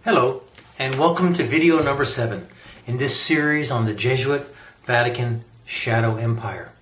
Hello, and welcome to video number 7 in this series on the Jesuit Vatican Shadow Empire.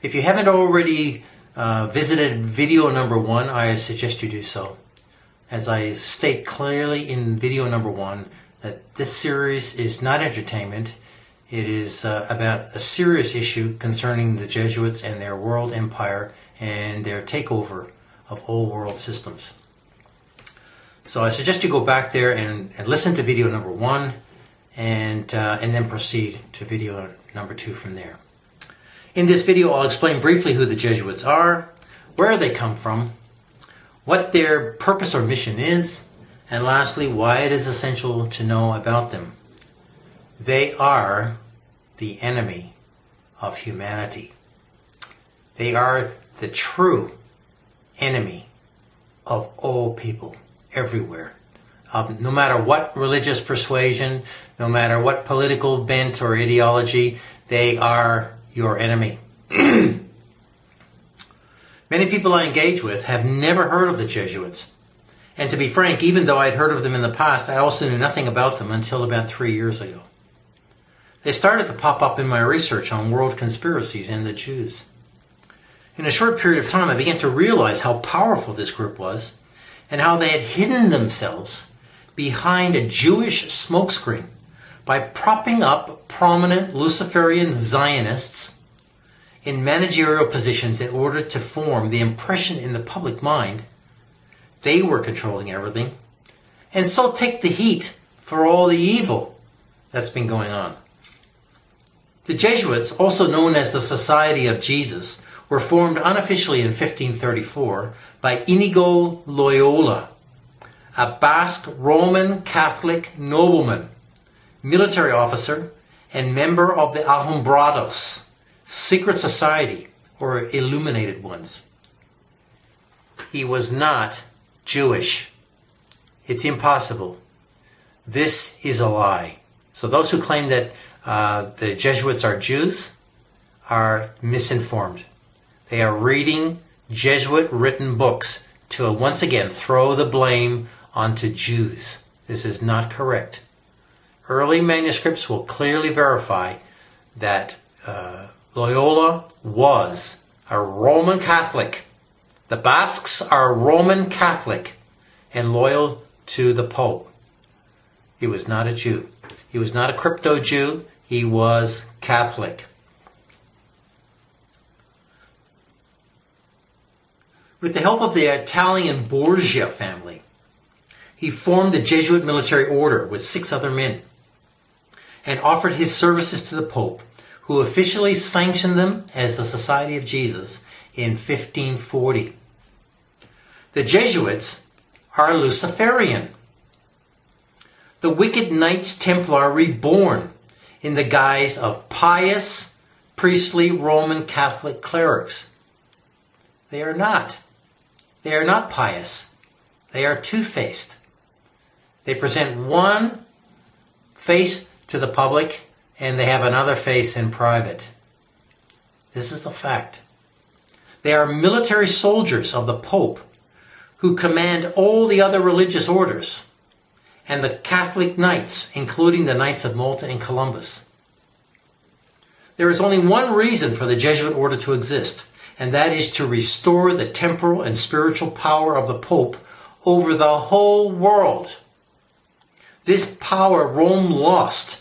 If you haven't already visited video number 1, I suggest you do so. As I state clearly in video number 1, that this series is not entertainment. It is about a serious issue concerning the Jesuits and their world empire and their takeover of all world systems. So I suggest you go back there and listen to video number 1 and then proceed to video number 2 from there. In this video, I'll explain briefly who the Jesuits are, where they come from, what their purpose or mission is, and lastly, why it is essential to know about them. They are the enemy of humanity. They are the true enemy of all people. Everywhere. No matter what religious persuasion, no matter what political bent or ideology, they are your enemy. Many people I engage with have never heard of the Jesuits. And to be frank, even though I'd heard of them in the past, I also knew nothing about them until about 3 years ago. They started to pop up in my research on world conspiracies and the Jews. In a short period of time, I began to realize how powerful this group was, and how they had hidden themselves behind a Jewish smokescreen by propping up prominent Luciferian Zionists in managerial positions in order to form the impression in the public mind they were controlling everything, and so take the heat for all the evil that's been going on. The Jesuits, also known as the Society of Jesus, were formed unofficially in 1534 by Inigo Loyola, a Basque Roman Catholic nobleman, military officer, and member of the Alumbrados, secret society, or illuminated ones. He was not Jewish. It's impossible. This is a lie. So those who claim that the Jesuits are Jews are misinformed. They are reading Jesuit-written books to once again throw the blame onto Jews. This is not correct. Early manuscripts will clearly verify that Loyola was a Roman Catholic. The Basques are Roman Catholic and loyal to the Pope. He was not a Jew. He was not a crypto-Jew. He was Catholic. With the help of the Italian Borgia family, he formed the Jesuit military order with 6 other men and offered his services to the Pope, who officially sanctioned them as the Society of Jesus in 1540. The Jesuits are Luciferian, the wicked Knights Templar reborn in the guise of pious, priestly Roman Catholic clerics. They are not. They are not pious. They are two-faced. They present one face to the public and they have another face in private. This is a fact. They are military soldiers of the Pope who command all the other religious orders and the Catholic Knights, including the Knights of Malta and Columbus. There is only one reason for the Jesuit order to exist, and that is to restore the temporal and spiritual power of the Pope over the whole world. This power Rome lost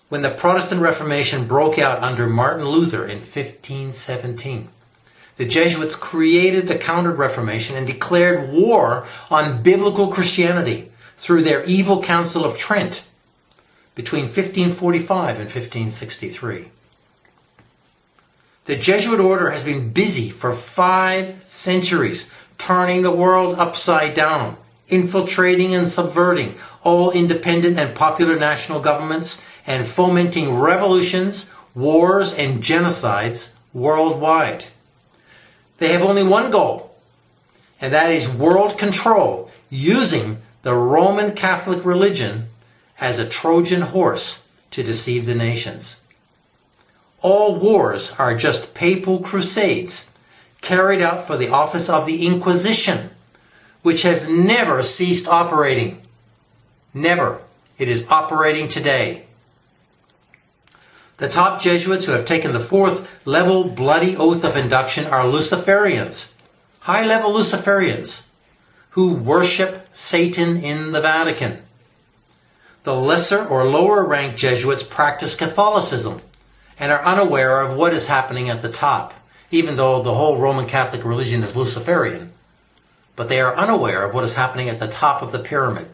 when the Protestant Reformation broke out under Martin Luther in 1517. The Jesuits created the Counter-Reformation and declared war on biblical Christianity through their evil Council of Trent between 1545 and 1563. The Jesuit order has been busy for 5 centuries, turning the world upside down, infiltrating and subverting all independent and popular national governments, and fomenting revolutions, wars, and genocides worldwide. They have only one goal, and that is world control, using the Roman Catholic religion as a Trojan horse to deceive the nations. All wars are just papal crusades carried out for the office of the Inquisition, which has never ceased operating. Never. It is operating today. The top Jesuits who have taken the fourth level bloody oath of induction are Luciferians, high-level Luciferians, who worship Satan in the Vatican. The lesser or lower-ranked Jesuits practice Catholicism and are unaware of what is happening at the top, even though the whole Roman Catholic religion is Luciferian. But they are unaware of what is happening at the top of the pyramid.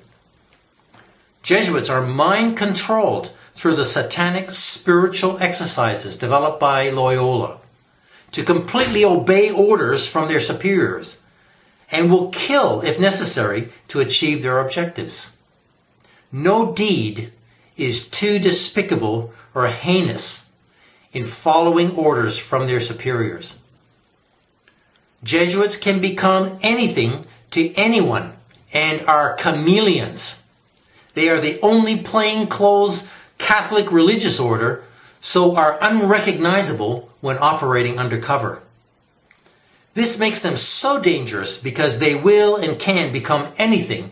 Jesuits are mind-controlled through the satanic spiritual exercises developed by Loyola to completely obey orders from their superiors and will kill if necessary to achieve their objectives. No deed is too despicable or heinous in following orders from their superiors. Jesuits can become anything to anyone and are chameleons. They are the only plainclothes Catholic religious order, so are unrecognizable when operating undercover. This makes them so dangerous because they will and can become anything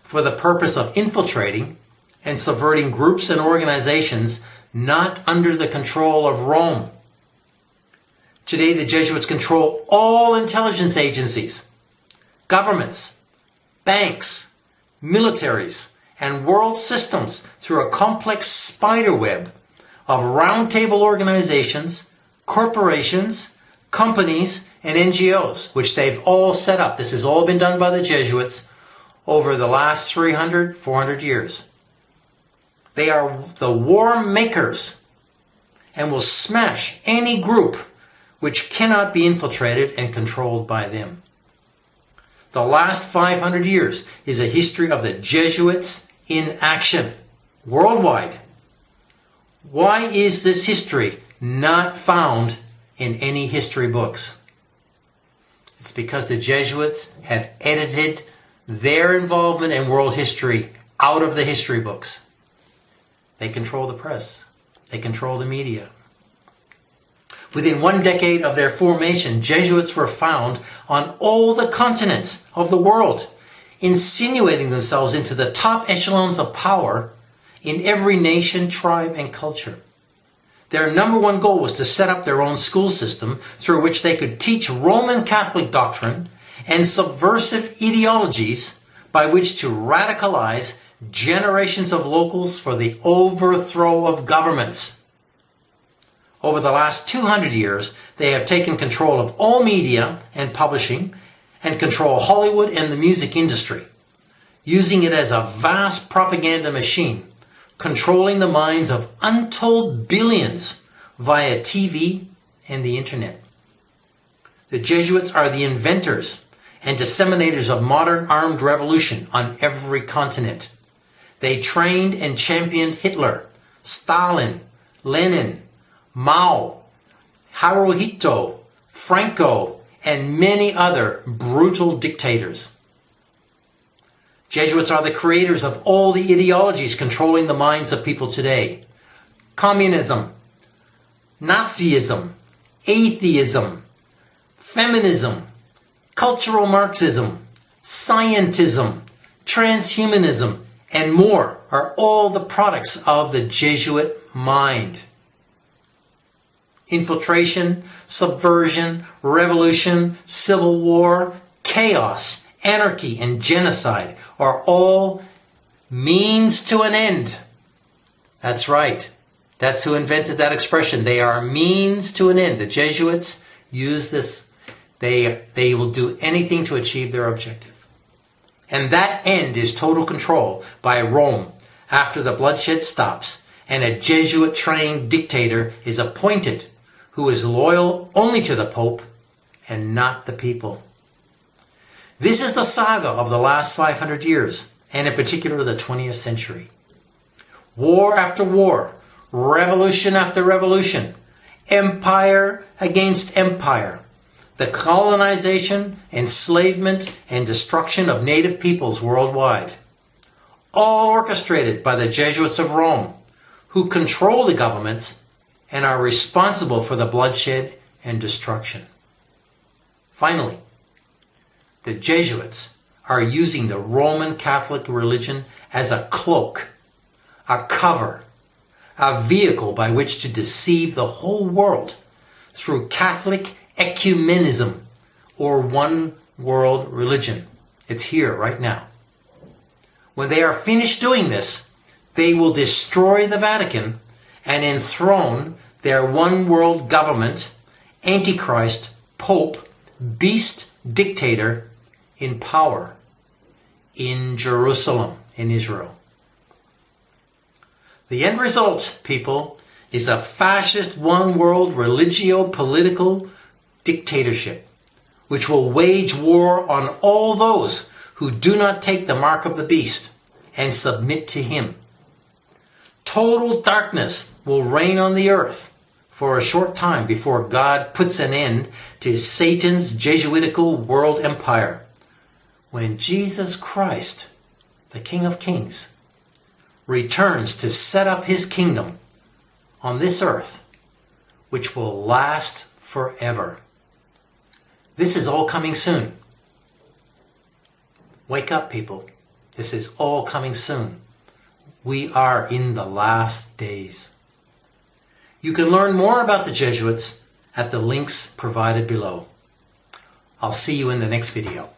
for the purpose of infiltrating and subverting groups and organizations not under the control of Rome. Today, the Jesuits control all intelligence agencies, governments, banks, militaries, and world systems through a complex spiderweb of roundtable organizations, corporations, companies, and NGOs, which they've all set up. This has all been done by the Jesuits over the last 300, 400 years. They are the war makers and will smash any group which cannot be infiltrated and controlled by them. The last 500 years is a history of the Jesuits in action worldwide. Why is this history not found in any history books? It's because the Jesuits have edited their involvement in world history out of the history books. They control the press. They control the media. Within 1 decade of their formation, Jesuits were found on all the continents of the world, insinuating themselves into the top echelons of power in every nation, tribe, and culture. Their number one goal was to set up their own school system through which they could teach Roman Catholic doctrine and subversive ideologies by which to radicalize generations of locals for the overthrow of governments. Over the last 200 years, they have taken control of all media and publishing and control Hollywood and the music industry, using it as a vast propaganda machine, controlling the minds of untold billions via TV and the internet. The Jesuits are the inventors and disseminators of modern armed revolution on every continent. They trained and championed Hitler, Stalin, Lenin, Mao, Hirohito, Franco, and many other brutal dictators. Jesuits are the creators of all the ideologies controlling the minds of people today. Communism, Nazism, atheism, feminism, cultural Marxism, scientism, transhumanism, and more are all the products of the Jesuit mind. Infiltration, subversion, revolution, civil war, chaos, anarchy, and genocide are all means to an end. That's right. That's who invented that expression. They are means to an end. The Jesuits use this. They will do anything to achieve their objective. And that end is total control by Rome after the bloodshed stops and a Jesuit-trained dictator is appointed who is loyal only to the Pope and not the people. This is the saga of the last 500 years, and in particular the 20th century. War after war, revolution after revolution, empire against empire, the colonization, enslavement, and destruction of native peoples worldwide, all orchestrated by the Jesuits of Rome, who control the governments and are responsible for the bloodshed and destruction. Finally, the Jesuits are using the Roman Catholic religion as a cloak, a cover, a vehicle by which to deceive the whole world through Catholic ecumenism or one world religion. It's here right now. When they are finished doing this, they will destroy the Vatican and enthrone their one world government, Antichrist, Pope, beast, dictator in power in Jerusalem, in Israel. The end result, people, is a fascist one world religio-political dictatorship, which will wage war on all those who do not take the mark of the beast and submit to him. Total darkness will reign on the earth for a short time before God puts an end to Satan's Jesuitical world empire, when Jesus Christ, the King of Kings, returns to set up his kingdom on this earth, which will last forever. This is all coming soon. Wake up, people. This is all coming soon. We are in the last days. You can learn more about the Jesuits at the links provided below. I'll see you in the next video.